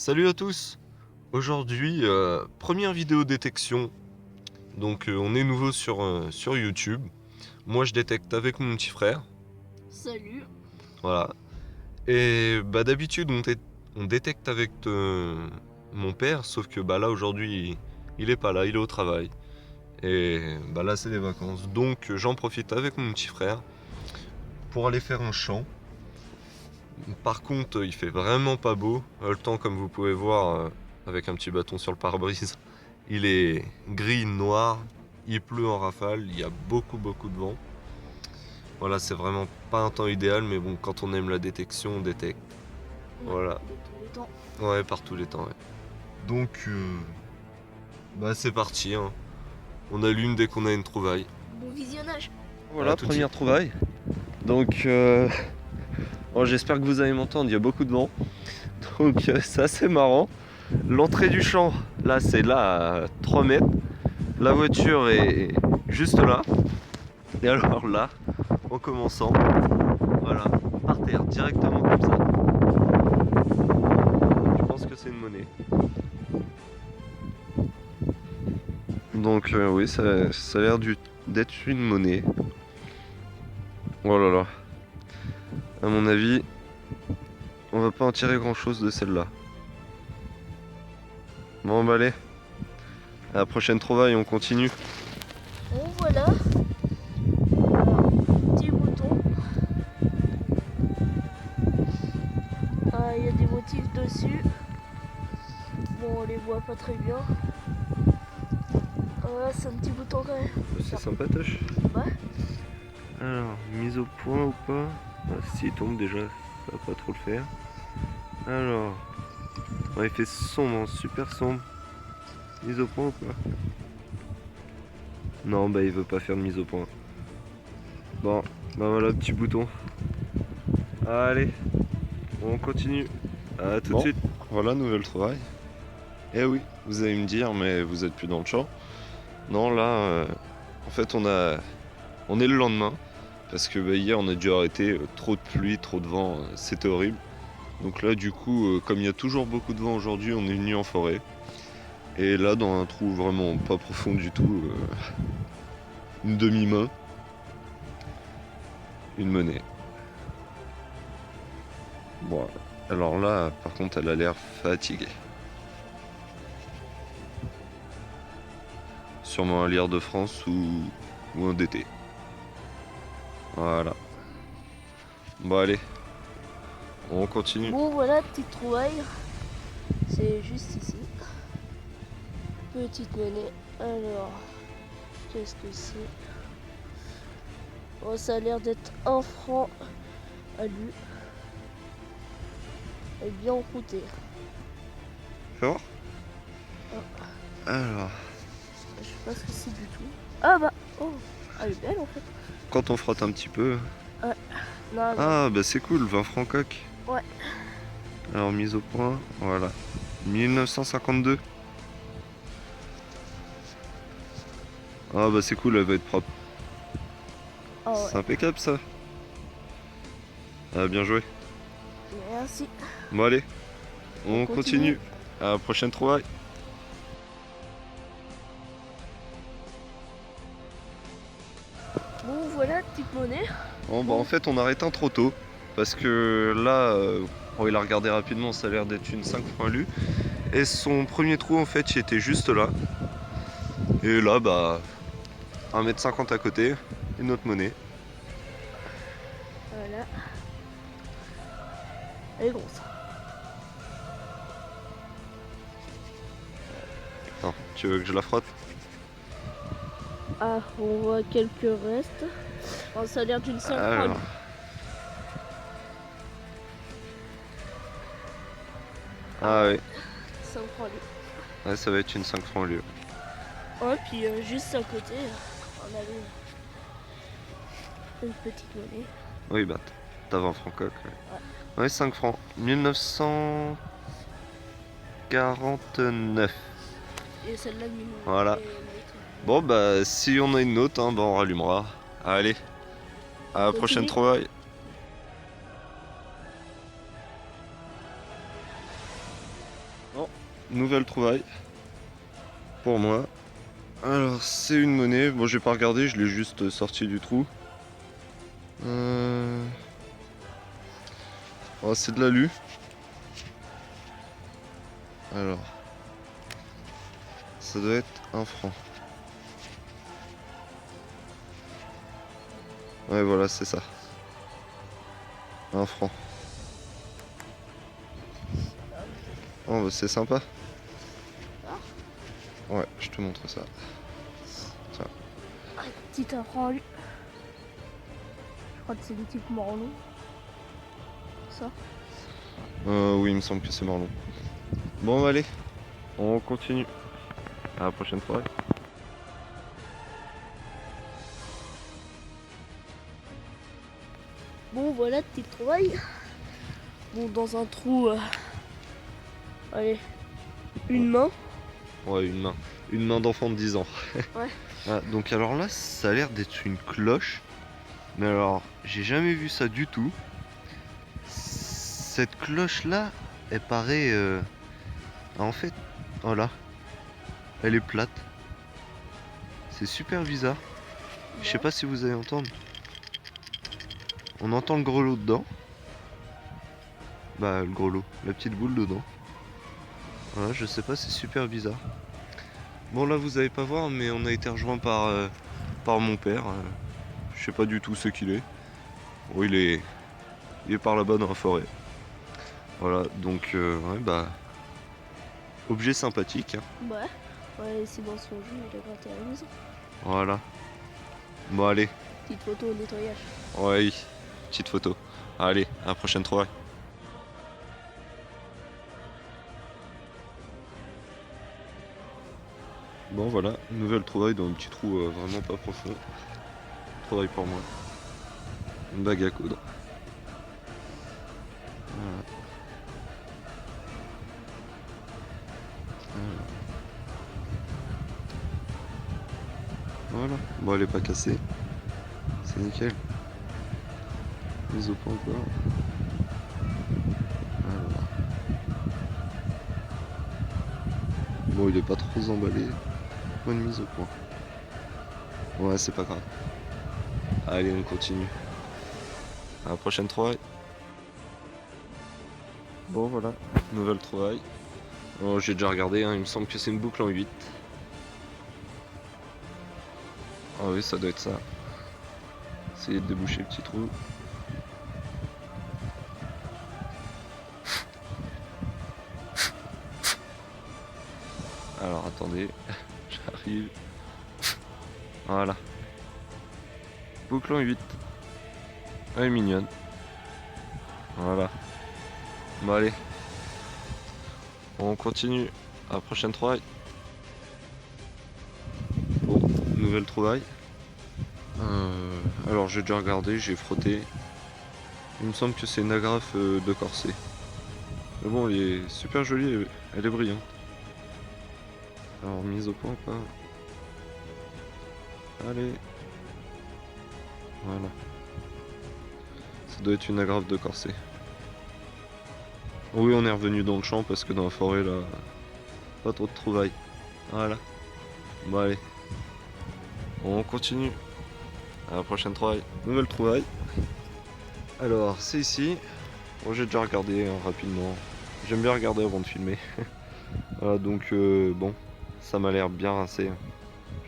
Salut à tous. Aujourd'hui, première vidéo détection. Donc on est nouveau sur YouTube. Moi je détecte avec mon petit frère. Salut. Voilà. Et bah d'habitude on détecte avec mon père, sauf que bah là aujourd'hui il est pas là, il est au travail. Et bah là c'est les vacances. Donc j'en profite avec mon petit frère pour aller faire un champ. Par contre, il fait vraiment pas beau. Le temps, comme vous pouvez voir, avec un petit bâton sur le pare-brise, il est gris, noir. Il pleut en rafale. Il y a beaucoup de vent. Voilà, c'est vraiment pas un temps idéal, mais bon, quand on aime la détection, on détecte. Voilà. De tous les temps. Ouais, par tous les temps, ouais. Donc, bah c'est parti, hein. On allume dès qu'on a une trouvaille. Bon visionnage. Voilà, tout de première suite. trouvaille. Donc, bon, j'espère que vous allez m'entendre, il y a beaucoup de vent. Donc, c'est assez marrant. L'entrée du champ, là, c'est là à 3 mètres. La voiture est juste là. Et alors là, en commençant, voilà, par terre, directement comme ça. Je pense que c'est une monnaie. Donc, oui, ça a l'air d'être une monnaie. Oh là là. À mon avis, on va pas en tirer grand chose de celle-là. Bon bah allez, à la prochaine trouvaille, on continue. Bon voilà. Petit bouton. Ah, il y a des motifs dessus. Bon, on les voit pas très bien. Voilà, c'est un petit bouton quand même. C'est sympatoche. Ouais. Alors, mise au point ou pas? S'il tombe déjà, ça va pas trop le faire. Alors, ouais, il fait sombre, hein, super sombre. Mise au point ou pas? Non, bah il veut pas faire de mise au point. Bon, bah voilà, petit bouton. Allez, on continue. À tout de suite. Voilà, nouvelle trouvaille. Eh oui, vous allez me dire, mais vous êtes plus dans le champ. Non, là, en fait, on est le lendemain. Parce que bah, hier, on a dû arrêter. Trop de pluie, trop de vent, c'était horrible. Donc là, du coup, comme il y a toujours beaucoup de vent aujourd'hui, on est venu en forêt. Et là, dans un trou vraiment pas profond du tout, une demi-main, une monnaie. Bon, alors là, par contre, elle a l'air fatiguée. Sûrement un lierre de France ou un DT. Voilà. Bon, allez, on continue. Bon voilà, petite trouvaille. C'est juste ici. Petite monnaie. Alors, qu'est-ce que c'est? Oh, ça a l'air d'être 1 franc à lui. Et bien enroûté. Fort. Oh. Alors, Je sais pas ce que c'est du tout. Ah bah, oh, elle est belle en fait. quand on frotte un petit peu. Non, non. Ah, bah c'est cool, 20 francs coq. Ouais. Alors, mise au point, voilà. 1952. Ah, bah c'est cool, elle va être propre. Ah ouais. C'est impeccable ça. Ah, bien joué. Merci. Bon, allez, on On continue. continue. À la prochaine trouvaille. Bon voilà, petite monnaie. Bon, bah en fait, on arrête un trop tôt. Parce que là, il a regardé rapidement, ça a l'air d'être une 5 francs lu. Et son premier trou, en fait, il était juste là. Et là, bah, 1,50 m à côté, une autre monnaie. Voilà. Elle est grosse. Attends, tu veux que je la frotte? Ah, on voit quelques restes. Oh, ça a l'air d'une 5 francs. Alors. Ah oui, 5 francs. ouais, ça va être une 5 francs lieu. Ouais, puis juste à côté, on avait une petite monnaie. Oui, bah, t'as 20 francs coq. Ouais. Ouais, 5 francs. 1949. Et celle-là, Voilà. Bon, bah, si on a une note, hein, bah, on rallumera. Allez, à la prochaine trouvaille. nouvelle trouvaille pour moi. Alors c'est une monnaie, bon j'ai pas regardé, je l'ai juste sorti du trou. Oh, c'est de l'alu. Alors, ça doit être 1 franc. Ouais voilà c'est ça. 1 franc. Oh bah, c'est sympa. Ouais, je te montre ça. Petit infra lui. Je crois que c'est des types marlons. Ça. Oui, il me semble que c'est marlon. Bon, allez, on continue. À la prochaine fois. Bon voilà, petite trouvaille. Bon, dans un trou. Allez, une main. Ouais, une main. Une main d'enfant de 10 ans. Ouais. Ah, donc alors là, ça a l'air d'être une cloche. Mais alors, j'ai jamais vu ça du tout. Cette cloche-là, elle paraît... En fait, voilà. Elle est plate. C'est super bizarre. Je sais pas si vous allez entendre. On entend le grelot dedans. Bah, le grelot, la petite boule dedans. Voilà, je sais pas, c'est super bizarre. Bon, là, vous allez pas voir, mais on a été rejoint par mon père. Je sais pas du tout ce qu'il est. Bon, il est par là-bas dans la forêt. Voilà, donc, ouais, bah. Objet sympathique. Hein. Ouais. Ouais, c'est dans son jus, il a gratté à la maison. Voilà. Bon, allez. Petite photo au nettoyage. Ouais, petite photo. Allez, à la prochaine trouvaille. Bon voilà, nouvelle trouvaille dans un petit trou vraiment pas profond. Trouvaille pour moi. Une bague à coudre. Voilà. Voilà. Bon, elle est pas cassée. C'est nickel. Mise au point encore. Voilà. Bon, il est pas trop emballé. Bonne mise au point. Ouais, c'est pas grave. Allez, on continue. À la prochaine trouvaille. Bon, voilà. Nouvelle trouvaille. Oh, j'ai déjà regardé, hein. Il me semble que c'est une boucle en 8. Ah oui, ça doit être ça. Essayer de déboucher le petit trou. Alors attendez, j'arrive. Voilà. Boucle en 8. Elle est mignonne. Voilà. Bon allez. On continue. À la prochaine trouvaille. Bon, nouvelle trouvaille. Alors j'ai déjà regardé, j'ai frotté. Il me semble que c'est une agrafe de corset. Mais bon, elle est super jolie, elle est brillante. Alors mise au point pas. Allez. Voilà. Ça doit être une agrafe de corset. Oui, on est revenu dans le champ parce que dans la forêt là, pas trop de trouvailles. Voilà. Bon allez. On continue. À la prochaine trouvaille. Nouvelle trouvaille. Alors c'est ici. Bon, j'ai déjà regardé hein, rapidement. J'aime bien regarder avant de filmer. Voilà, donc bon, ça m'a l'air bien rincé.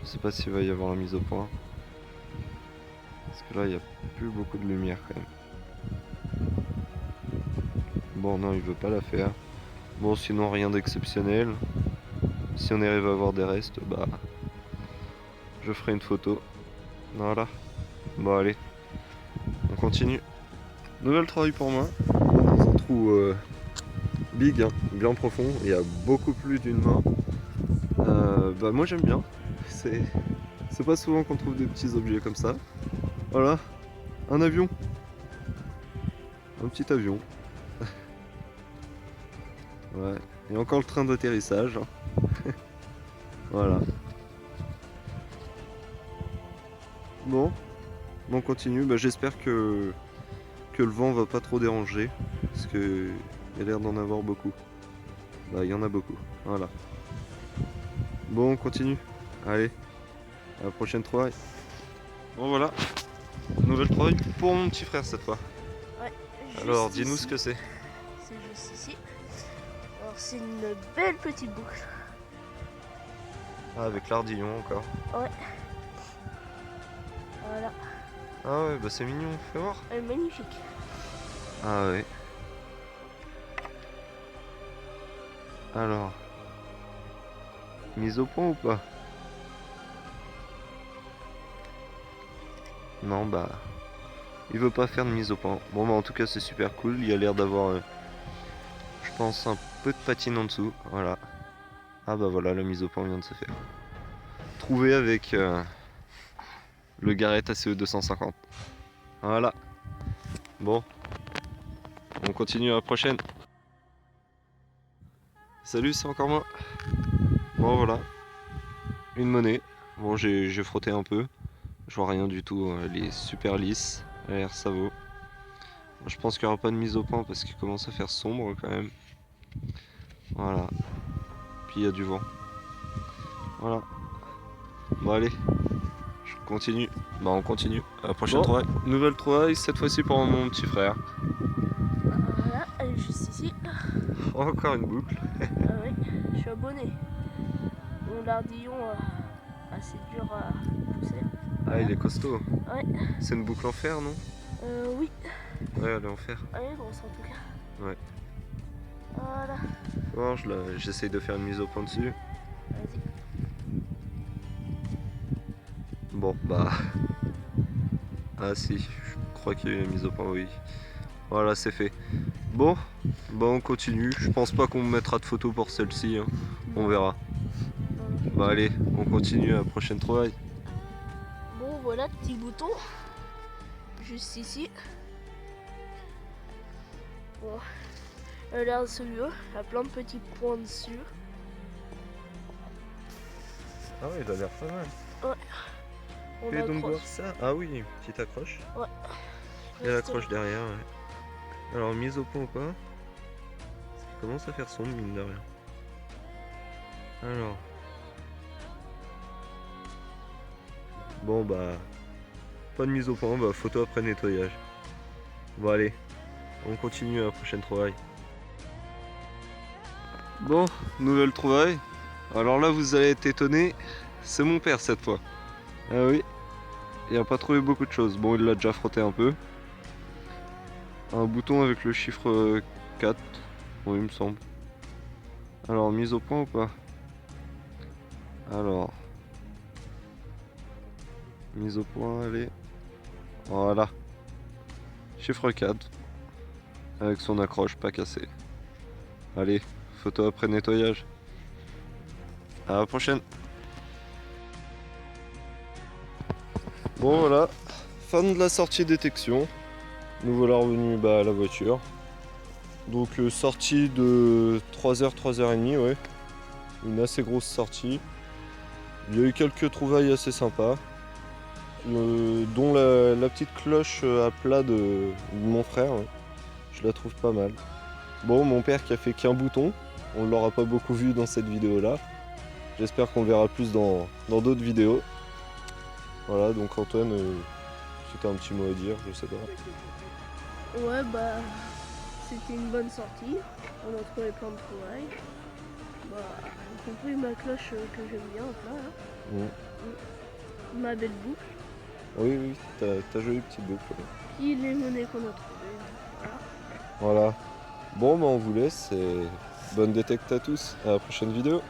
Je sais pas s'il va y avoir la mise au point. Parce que là, il n'y a plus beaucoup de lumière quand même. Bon, non, il veut pas la faire. Bon, sinon, rien d'exceptionnel. Si on arrive à avoir des restes, bah, je ferai une photo. Voilà. Bon, allez, on continue. Nouvelle travail pour moi. Dans un trou big, hein, bien profond. Il y a beaucoup plus d'une main. Bah, moi, j'aime bien. C'est pas souvent qu'on trouve des petits objets comme ça. Voilà, un avion. Un petit avion. Ouais, et encore le train d'atterrissage. Voilà. Bon, on continue. Bah, j'espère que le vent va pas trop déranger. Parce qu'il y a l'air d'en avoir beaucoup. Bah, il y en a beaucoup. Voilà. Bon, on continue. Allez, à la prochaine trouvaille. Bon, voilà. Nouvelle trouvaille pour mon petit frère cette fois. Ouais, Alors, juste dis-nous ici. ce que c'est. C'est juste ici. Alors c'est une belle petite boucle. Ah, avec l'ardillon encore. Ouais. Voilà. Ah ouais, bah c'est mignon, fais voir. Elle est magnifique. Ah ouais. Alors, mise au point ou pas? Non, bah, il veut pas faire de mise au point. Bon, bah en tout cas c'est super cool. Il y a l'air d'avoir, je pense, un peu de patine en dessous. Voilà. Ah bah voilà, la mise au point vient de se faire. Trouvé avec le Garrett ACE 250. Voilà. Bon, on continue à la prochaine. Salut, c'est encore moi. Bon voilà, une monnaie. Bon, j'ai frotté un peu. Je vois rien du tout, elle est super lisse. Elle a l'air ça vaut. Je pense qu'il n'y aura pas de mise au point parce qu'il commence à faire sombre quand même. Voilà. Puis il y a du vent. Voilà. Bon allez, je continue. Bah on continue. À la prochaine trouvaille. Nouvelle trouvaille, cette fois-ci pour mon petit frère. Voilà, elle est juste ici. Encore une boucle. Ah oui, je suis abonné. Mon lardillon assez dur à pousser. Ah, il est costaud. Ouais. C'est une boucle en fer, non? Oui. Ouais, elle est en fer. Elle est grosse en tout cas. Ouais. Voilà. Bon, j'essaye de faire une mise au point dessus. Vas-y. Bon, bah. Ah si, je crois qu'il y a eu une mise au point, oui. Voilà, c'est fait. Bon, bah on continue. Je pense pas qu'on mettra de photos pour celle-ci. Hein. On verra. Bah allez, on continue à la prochaine trouvaille. Bon voilà, petit bouton. Juste ici. Bon. Elle a l'air celui-là. Il y a plein de petits points dessus. Ah oui, il a l'air pas mal. On Fais donc accroche. voir ça. Ah oui, une petite accroche. Ouais. Et l'accroche derrière, ouais. Alors, mise au point ou pas? Ça commence à faire sombre, mine de rien. Alors. Bon, bah. Pas de mise au point, bah, photo après nettoyage. Bon, allez. On continue à la prochaine trouvaille. Bon, nouvelle trouvaille. Alors là, vous allez être étonné. C'est mon père cette fois. Ah oui. Il n'a pas trouvé beaucoup de choses. Bon, il l'a déjà frotté un peu. Un bouton avec le chiffre 4. Bon, il me semble. Alors, mise au point ou pas? Alors. Mise au point, allez. Voilà. Chiffre 4. Avec son accroche pas cassée. Allez, photo après nettoyage. À la prochaine. Bon voilà, fin de la sortie détection. Nous voilà revenus à la voiture. Donc sortie de 3h, 3h30, ouais. Une assez grosse sortie. Il y a eu quelques trouvailles assez sympas. Dont la petite cloche à plat de mon frère. Ouais. Je la trouve pas mal. Bon, mon père qui a fait qu'un bouton. On ne l'aura pas beaucoup vu dans cette vidéo là. J'espère qu'on verra plus dans d'autres vidéos. Voilà, donc Antoine, si tu as un petit mot à dire, je sais pas. Ouais, bah, c'était une bonne sortie. On a trouvé plein de trouvailles. Bah, j'ai compris ma cloche que j'aime bien, là. Ma belle boucle. Oui, oui, ta jolie petite boucle. Ouais. Puis les monnaies qu'on a trouvées. Voilà. Bon, bah on vous laisse et bonne détecte à tous. À la prochaine vidéo.